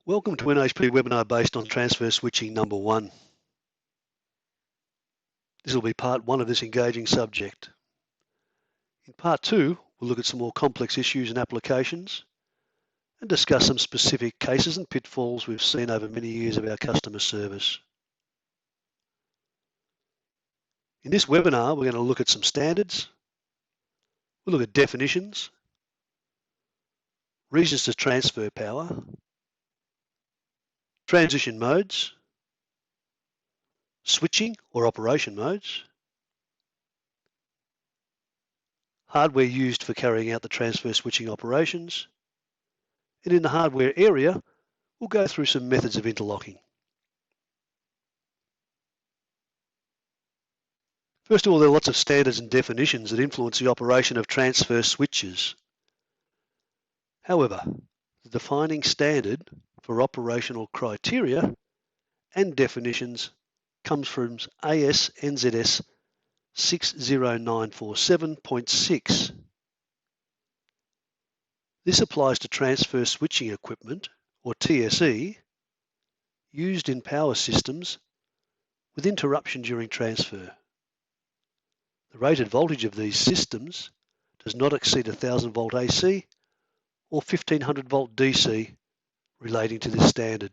Welcome to NHP webinar based on transfer switching number 1. This will be part 1 of this engaging subject. In part 2, we'll look at some more complex issues and applications and discuss some specific cases and pitfalls we've seen over many years of our customer service. In this webinar, we're going to look at some standards, we'll look at definitions, reasons to transfer power, transition modes, switching or operation modes, hardware used for carrying out the transfer switching operations, and in the hardware area, we'll go through some methods of interlocking. First of all, there are lots of standards and definitions that influence the operation of transfer switches. However, the defining standard for operational criteria and definitions comes from AS NZS 60947.6. This applies to transfer switching equipment, or TSE, used in power systems with interruption during transfer. The rated voltage of these systems does not exceed 1000 volt AC or 1500 volt DC relating to this standard.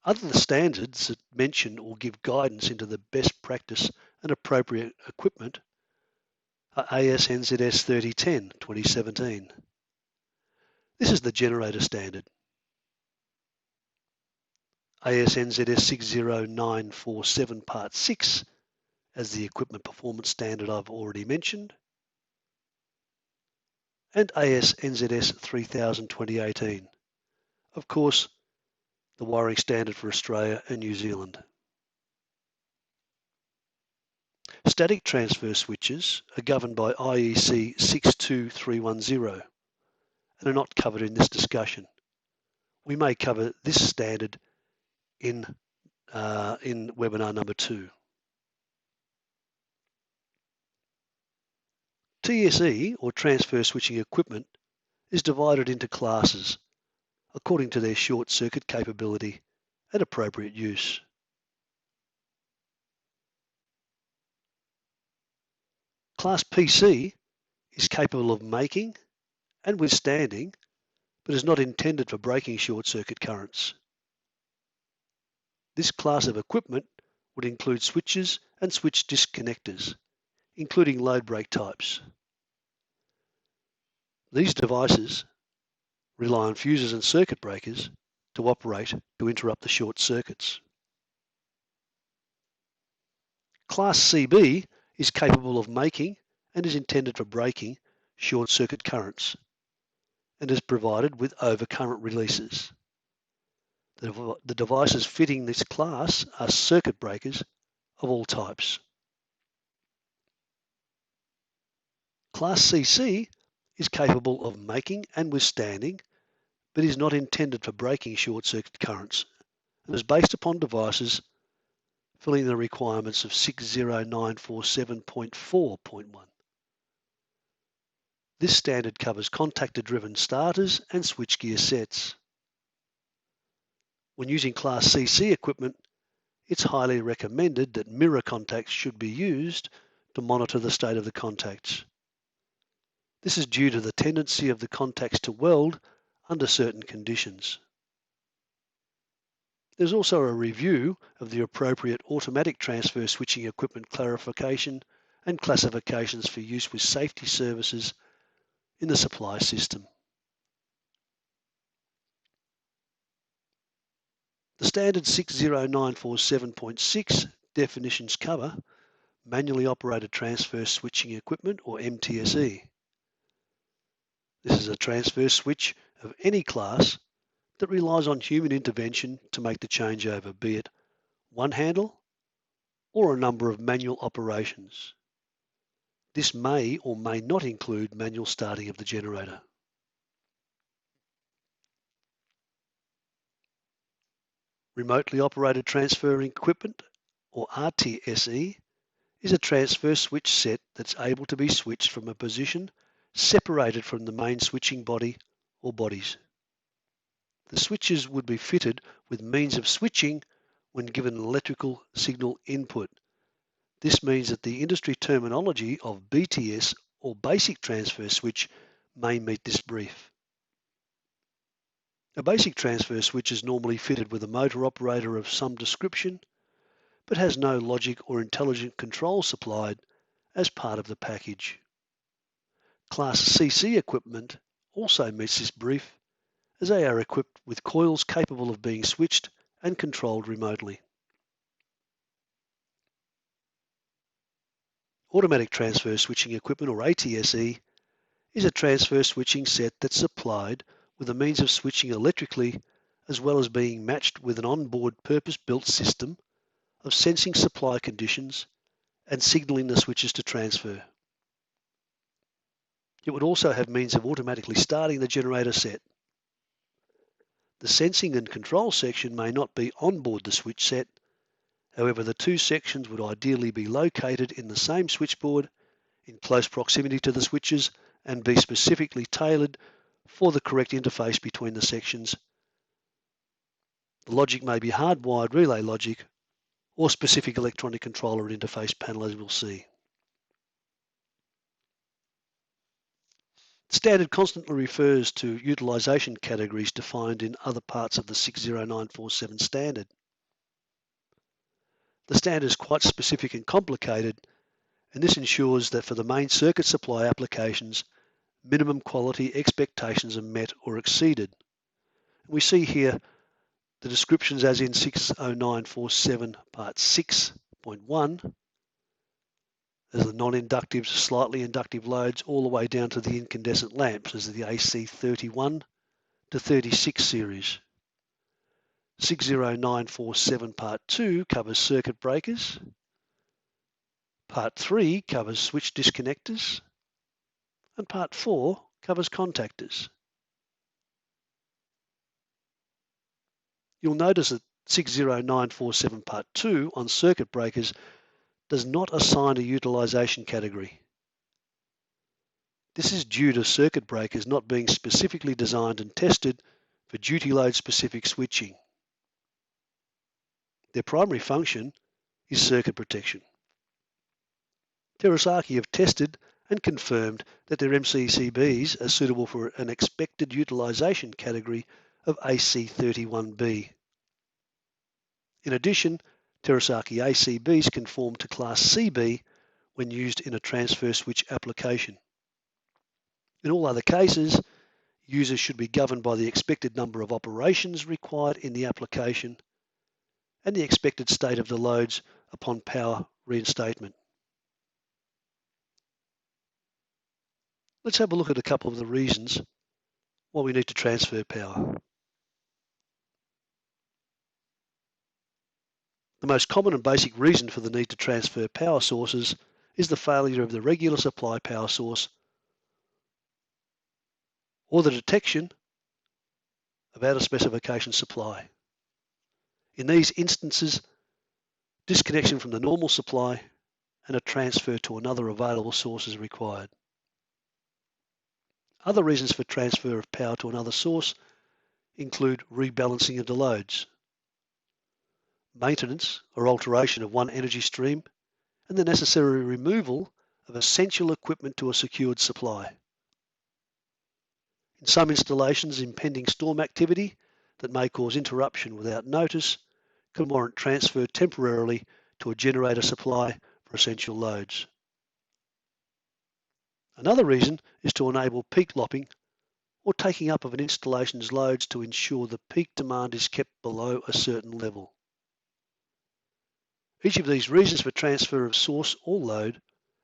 Other standards that mention or give guidance into the best practice and appropriate equipment are AS NZS 3010 2017. This is the generator standard. AS NZS 60947 Part 6 as the equipment performance standard I've already mentioned, and AS NZS 3000 2018. Of course, the wiring standard for Australia and New Zealand. Static transfer switches are governed by IEC 62310 and are not covered in this discussion. We may cover this standard in webinar number 2. TSE, or transfer switching equipment, is divided into classes according to their short circuit capability and appropriate use. Class PC is capable of making and withstanding, but is not intended for breaking short circuit currents. This class of equipment would include switches and switch disconnectors, including load break types. These devices rely on fuses and circuit breakers to operate to interrupt the short circuits. Class CB is capable of making and is intended for breaking short circuit currents and is provided with overcurrent releases. The devices fitting this class are circuit breakers of all types. Class CC is capable of making and withstanding, but is not intended for breaking short circuit currents and is based upon devices filling the requirements of 60947.4.1. This standard covers contactor-driven starters and switchgear sets. When using Class CC equipment, it's highly recommended that mirror contacts should be used to monitor the state of the contacts. This is due to the tendency of the contacts to weld under certain conditions. There's also a review of the appropriate automatic transfer switching equipment clarification and classifications for use with safety services in the supply system. The standard 60947.6 definitions cover manually operated transfer switching equipment, or MTSE. This is a transfer switch of any class that relies on human intervention to make the changeover, be it one handle or a number of manual operations. This may or may not include manual starting of the generator. Remotely operated transferring equipment, or RTSE, is a transfer switch set that's able to be switched from a position separated from the main switching body or bodies. The switches would be fitted with means of switching when given an electrical signal input. This means that the industry terminology of BTS or basic transfer switch may meet this brief. A basic transfer switch is normally fitted with a motor operator of some description, but has no logic or intelligent control supplied as part of the package. Class CC equipment also meets this brief, as they are equipped with coils capable of being switched and controlled remotely. Automatic transfer switching equipment, or ATSE, is a transfer switching set that's supplied with a means of switching electrically, as well as being matched with an onboard purpose-built system of sensing supply conditions and signaling the switches to transfer. It would also have means of automatically starting the generator set. The sensing and control section may not be on board the switch set. However, the two sections would ideally be located in the same switchboard in close proximity to the switches and be specifically tailored for the correct interface between the sections. The logic may be hardwired relay logic or specific electronic controller and interface panel, as we'll see. Standard constantly refers to utilization categories defined in other parts of the 60947 standard. The standard is quite specific and complicated, and this ensures that for the main circuit supply applications, minimum quality expectations are met or exceeded. We see here the descriptions as in 60947 part 6.1 as the non-inductive, slightly inductive loads all the way down to the incandescent lamps as the AC 31 to 36 series. 60947 part 2 covers circuit breakers. Part 3 covers switch disconnectors. And part 4 covers contactors. You'll notice that 60947 part 2 on circuit breakers does not assign a utilization category. This is due to circuit breakers not being specifically designed and tested for duty load specific switching. Their primary function is circuit protection. Terasaki have tested and confirmed that their MCCBs are suitable for an expected utilization category of AC31B. In addition, Terasaki ACBs conform to Class CB when used in a transfer switch application. In all other cases, users should be governed by the expected number of operations required in the application and the expected state of the loads upon power reinstatement. Let's have a look at a couple of the reasons why we need to transfer power. The most common and basic reason for the need to transfer power sources is the failure of the regular supply power source or the detection of out of specification supply. In these instances, disconnection from the normal supply and a transfer to another available source is required. Other reasons for transfer of power to another source include rebalancing of the loads, maintenance or alteration of one energy stream, and the necessary removal of essential equipment to a secured supply. In some installations, impending storm activity that may cause interruption without notice can warrant transfer temporarily to a generator supply for essential loads. Another reason is to enable peak lopping or taking up of an installation's loads to ensure the peak demand is kept below a certain level. Each of these reasons for transfer of source or load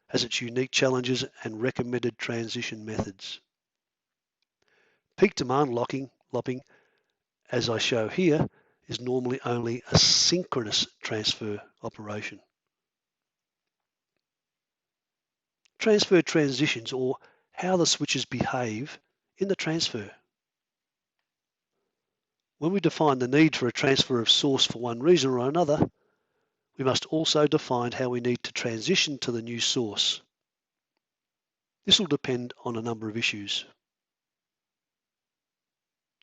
has its unique challenges and recommended transition methods. Peak demand lopping, as I show here, is normally only a synchronous transfer operation. Transfer transitions, or how the switches behave in the transfer. When we define the need for a transfer of source for one reason or another, we must also define how we need to transition to the new source. This will depend on a number of issues.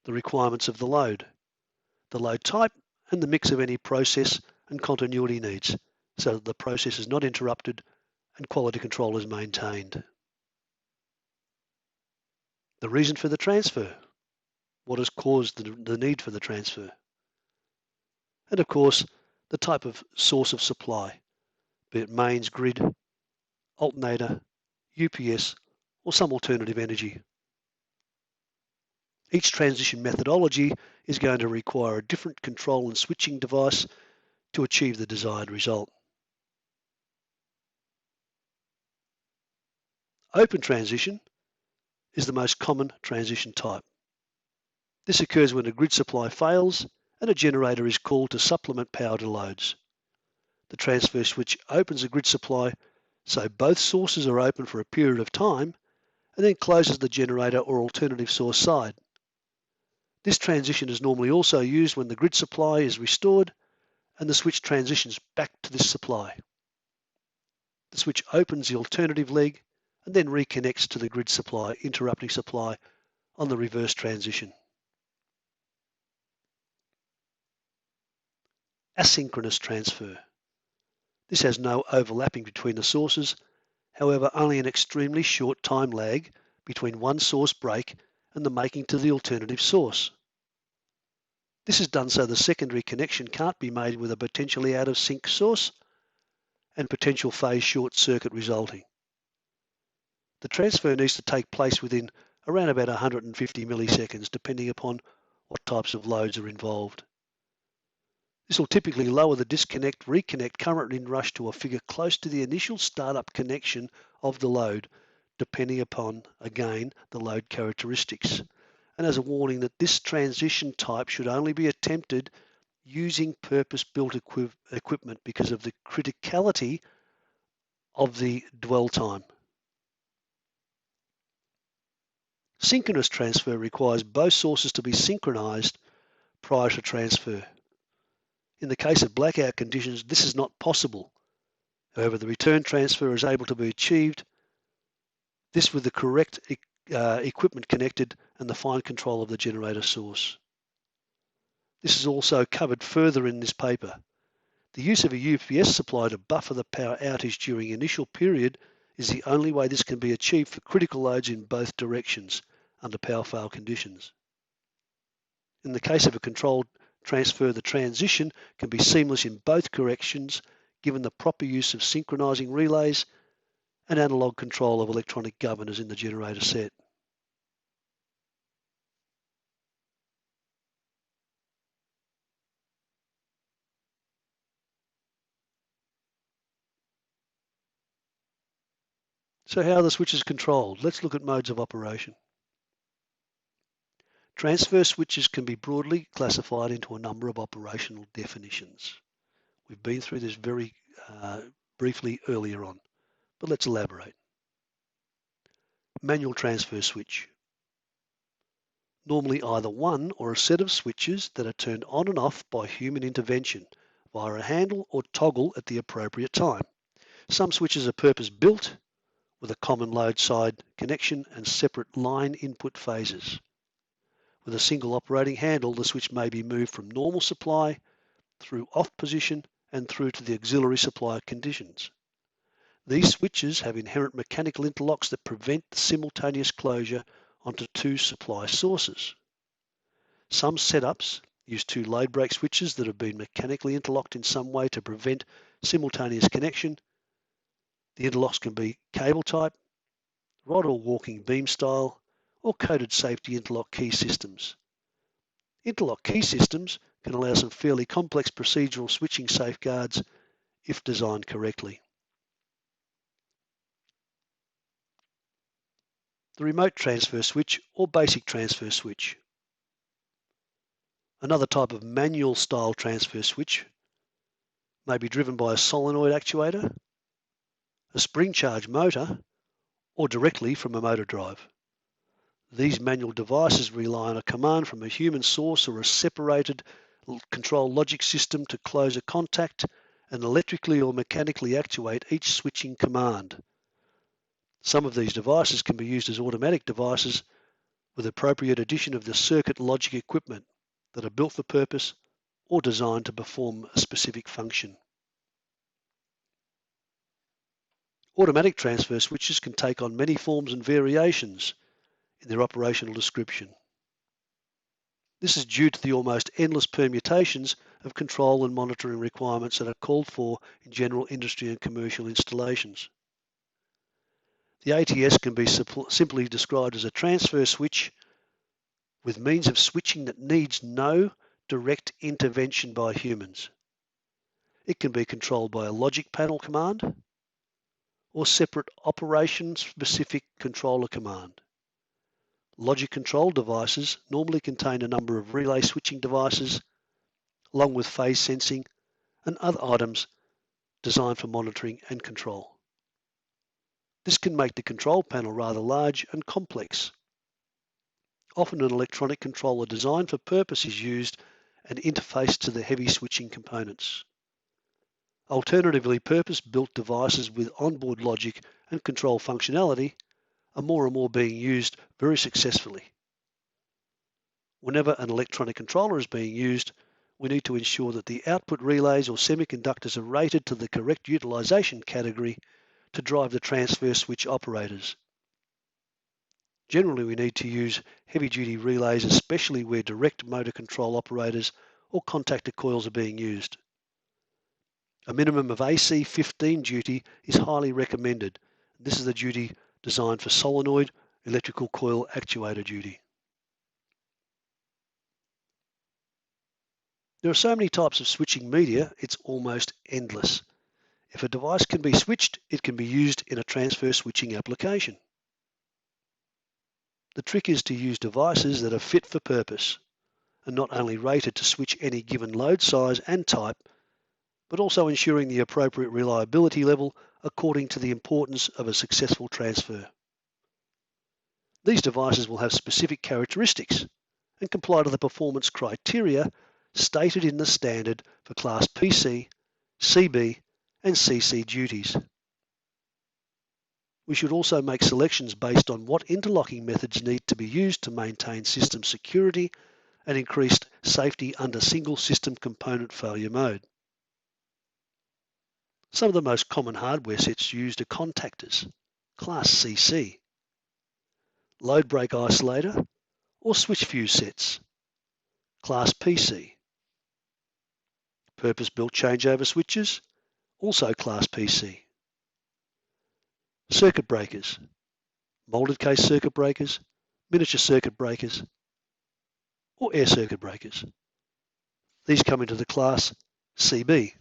the requirements of the load type, and the mix of any process and continuity needs so that the process is not interrupted and quality control is maintained. The reason for the transfer, what has caused the need for the transfer. And of course, the type of source of supply, be it mains, grid, alternator, UPS, or some alternative energy. Each transition methodology is going to require a different control and switching device to achieve the desired result. Open transition is the most common transition type. This occurs when a grid supply fails and a generator is called to supplement power to loads. The transfer switch opens a grid supply so both sources are open for a period of time and then closes the generator or alternative source side. This transition is normally also used when the grid supply is restored and the switch transitions back to this supply. The switch opens the alternative leg and then reconnects to the grid supply, interrupting supply on the reverse transition. Asynchronous transfer. This has no overlapping between the sources, however only an extremely short time lag between one source break and the making to the alternative source. This is done so the secondary connection can't be made with a potentially out of sync source and potential phase short circuit resulting. The transfer needs to take place within around about 150 milliseconds depending upon what types of loads are involved. This will typically lower the disconnect-reconnect current inrush to a figure close to the initial startup connection of the load, depending upon, again, the load characteristics. And as a warning that this transition type should only be attempted using purpose-built equipment because of the criticality of the dwell time. Synchronous transfer requires both sources to be synchronized prior to transfer. In the case of blackout conditions, this is not possible. However, the return transfer is able to be achieved, this with the correct equipment connected and the fine control of the generator source. This is also covered further in this paper. The use of a UPS supply to buffer the power outage during initial period is the only way this can be achieved for critical loads in both directions under power fail conditions. In the case of a controlled transfer, the transition can be seamless in both directions given the proper use of synchronizing relays and analog control of electronic governors in the generator set. So how are the switches controlled? Let's look at modes of operation. Transfer switches can be broadly classified into a number of operational definitions. We've been through this very briefly earlier on, but let's elaborate. Manual transfer switch. Normally either one or a set of switches that are turned on and off by human intervention via a handle or toggle at the appropriate time. Some switches are purpose-built with a common load side connection and separate line input phases. With a single operating handle, the switch may be moved from normal supply through off position and through to the auxiliary supply conditions. These switches have inherent mechanical interlocks that prevent the simultaneous closure onto two supply sources. Some setups use two load break switches that have been mechanically interlocked in some way to prevent simultaneous connection. The interlocks can be cable type, rod or walking beam style, or coded safety interlock key systems. Interlock key systems can allow some fairly complex procedural switching safeguards if designed correctly. The remote transfer switch or basic transfer switch. Another type of manual style transfer switch may be driven by a solenoid actuator, a spring charge motor, or directly from a motor drive. These manual devices rely on a command from a human source or a separated control logic system to close a contact and electrically or mechanically actuate each switching command. Some of these devices can be used as automatic devices with appropriate addition of the circuit logic equipment that are built for purpose or designed to perform a specific function. Automatic transfer switches can take on many forms and variations in their operational description. This is due to the almost endless permutations of control and monitoring requirements that are called for in general industry and commercial installations. The ATS can be simply described as a transfer switch with means of switching that needs no direct intervention by humans. It can be controlled by a logic panel command or separate operation-specific controller command. Logic control devices normally contain a number of relay switching devices along with phase sensing and other items designed for monitoring and control. This can make the control panel rather large and complex. Often an electronic controller designed for purpose is used and interfaced to the heavy switching components. Alternatively, purpose-built devices with onboard logic and control functionality are more and more being used very successfully. Whenever an electronic controller is being used, we need to ensure that the output relays or semiconductors are rated to the correct utilization category to drive the transfer switch operators. Generally, we need to use heavy-duty relays, especially where direct motor control operators or contactor coils are being used. A minimum of AC 15 duty is highly recommended. This is the duty designed for solenoid electrical coil actuator duty. There are so many types of switching media, it's almost endless. If a device can be switched, it can be used in a transfer switching application. The trick is to use devices that are fit for purpose and not only rated to switch any given load size and type, but also ensuring the appropriate reliability level according to the importance of a successful transfer. These devices will have specific characteristics and comply to the performance criteria stated in the standard for Class PC, CB and CC duties. We should also make selections based on what interlocking methods need to be used to maintain system security and increased safety under single system component failure mode. Some of the most common hardware sets used are contactors, Class CC, load break isolator or switch fuse sets, Class PC, purpose-built changeover switches, also Class PC, circuit breakers, molded case circuit breakers, miniature circuit breakers, or air circuit breakers. These come into the Class CB.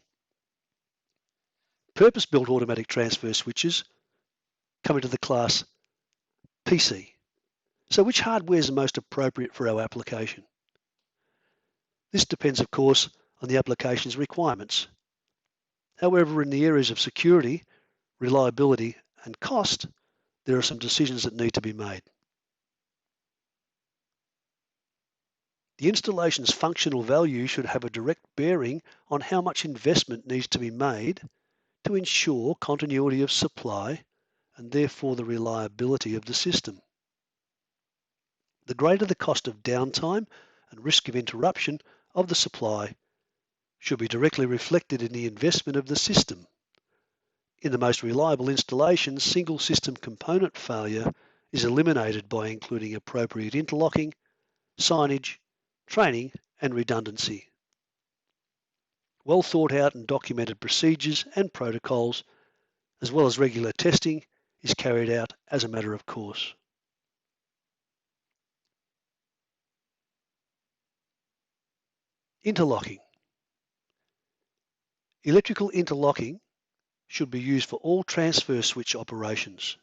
Purpose-built automatic transfer switches come into the Class PC. So which hardware is the most appropriate for our application? This depends, of course, on the application's requirements. However, in the areas of security, reliability, and cost, there are some decisions that need to be made. The installation's functional value should have a direct bearing on how much investment needs to be made to ensure continuity of supply and therefore the reliability of the system. The greater the cost of downtime and risk of interruption of the supply should be directly reflected in the investment of the system. In the most reliable installations, single system component failure is eliminated by including appropriate interlocking, signage, training and redundancy. Well thought out and documented procedures and protocols, as well as regular testing, is carried out as a matter of course. Interlocking. Electrical interlocking should be used for all transfer switch operations,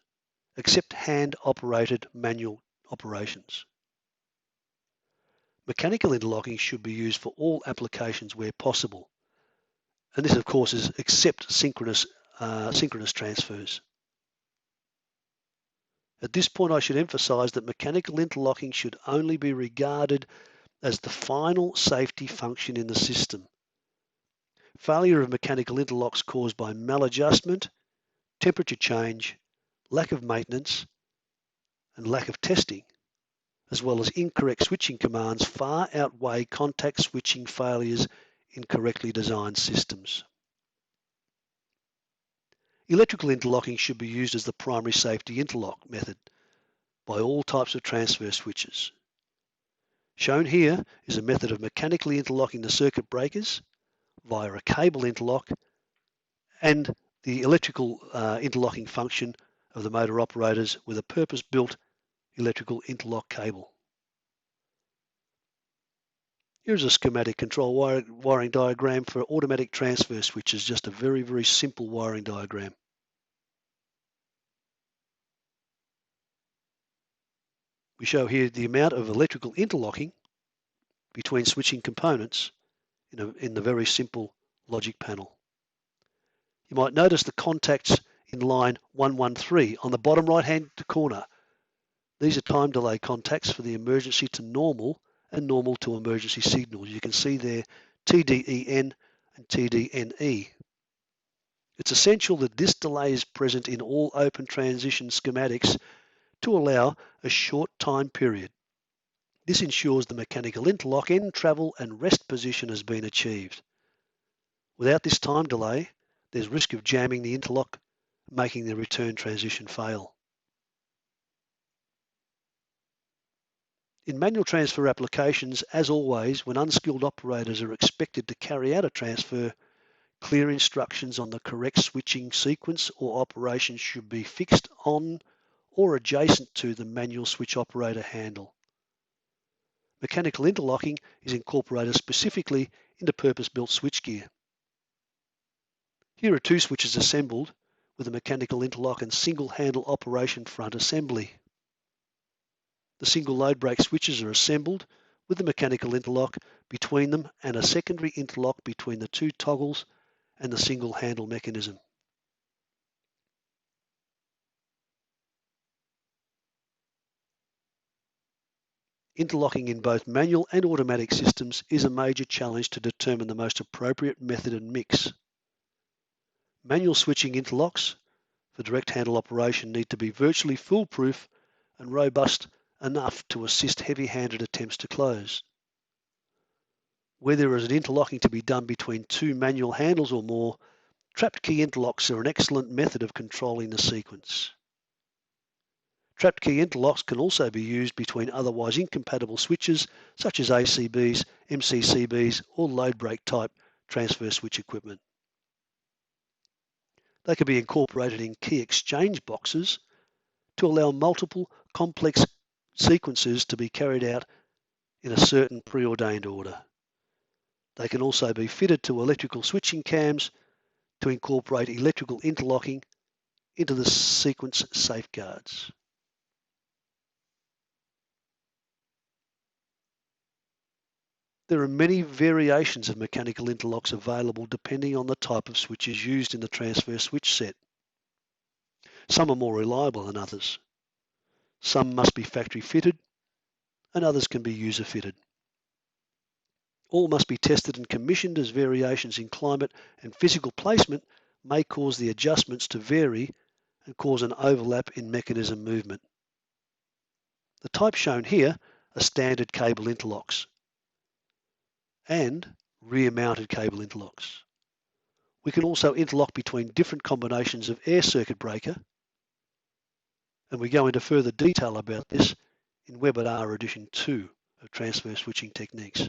except hand-operated manual operations. Mechanical interlocking should be used for all applications where possible, and this of course is except synchronous transfers. At this point I should emphasize that mechanical interlocking should only be regarded as the final safety function in the system. Failure of mechanical interlocks caused by maladjustment, temperature change, lack of maintenance, and lack of testing as well as incorrect switching commands far outweigh contact switching failures in correctly designed systems. Electrical interlocking should be used as the primary safety interlock method by all types of transfer switches. Shown here is a method of mechanically interlocking the circuit breakers via a cable interlock and the electrical interlocking function of the motor operators with a purpose-built electrical interlock cable. Here's a schematic control wiring diagram for automatic transfer switches, just a very, very simple wiring diagram. We show here the amount of electrical interlocking between switching components in the very simple logic panel. You might notice the contacts in line 113 on the bottom right-hand corner. These are time delay contacts for the emergency to normal and normal to emergency signals. You can see there TDEN and TDNE. It's essential that this delay is present in all open transition schematics to allow a short time period. This ensures the mechanical interlock end, travel and rest position has been achieved. Without this time delay, there's risk of jamming the interlock, making the return transition fail. In manual transfer applications, as always, when unskilled operators are expected to carry out a transfer, clear instructions on the correct switching sequence or operation should be fixed on or adjacent to the manual switch operator handle. Mechanical interlocking is incorporated specifically into purpose-built switchgear. Here are two switches assembled with a mechanical interlock and single handle operation front assembly. The single load break switches are assembled with the mechanical interlock between them and a secondary interlock between the two toggles and the single handle mechanism. Interlocking in both manual and automatic systems is a major challenge to determine the most appropriate method and mix. Manual switching interlocks for direct handle operation need to be virtually foolproof and robust enough to assist heavy-handed attempts to close. Where there is an interlocking to be done between two manual handles or more, trapped key interlocks are an excellent method of controlling the sequence. Trapped key interlocks can also be used between otherwise incompatible switches such as ACBs, MCCBs or load break type transfer switch equipment. They can be incorporated in key exchange boxes to allow multiple complex sequences to be carried out in a certain preordained order. They can also be fitted to electrical switching cams to incorporate electrical interlocking into the sequence safeguards. There are many variations of mechanical interlocks available depending on the type of switches used in the transfer switch set. Some are more reliable than others. Some must be factory fitted and others can be user fitted. All must be tested and commissioned as variations in climate and physical placement may cause the adjustments to vary and cause an overlap in mechanism movement. The types shown here are standard cable interlocks and rear-mounted cable interlocks. We can also interlock between different combinations of air circuit breaker, and we go into further detail about this in Webinar Edition 2 of Transfer Switching Techniques.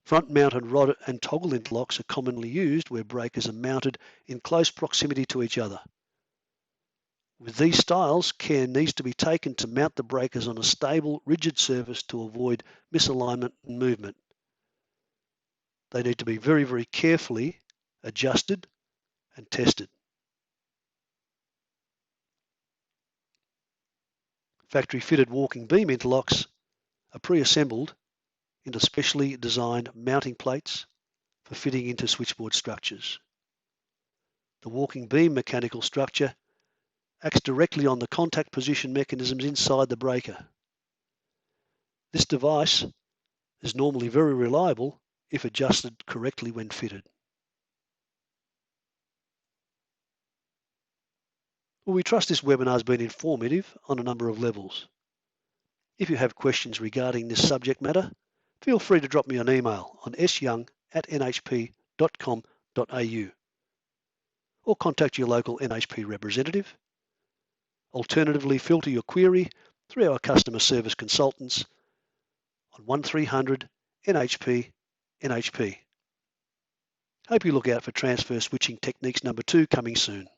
Front-mounted rod and toggle interlocks are commonly used where breakers are mounted in close proximity to each other. With these styles, care needs to be taken to mount the breakers on a stable, rigid surface to avoid misalignment and movement. They need to be very, very carefully adjusted and tested. Factory-fitted walking beam interlocks are pre-assembled into specially designed mounting plates for fitting into switchboard structures. The walking beam mechanical structure acts directly on the contact position mechanisms inside the breaker. This device is normally very reliable if adjusted correctly when fitted. Well, we trust this webinar has been informative on a number of levels. If you have questions regarding this subject matter, feel free to drop me an email on syoung@nhp.com.au or contact your local NHP representative. Alternatively, filter your query through our customer service consultants on 1300 NHP NHP. Hope you look out for transfer switching techniques number 2 coming soon.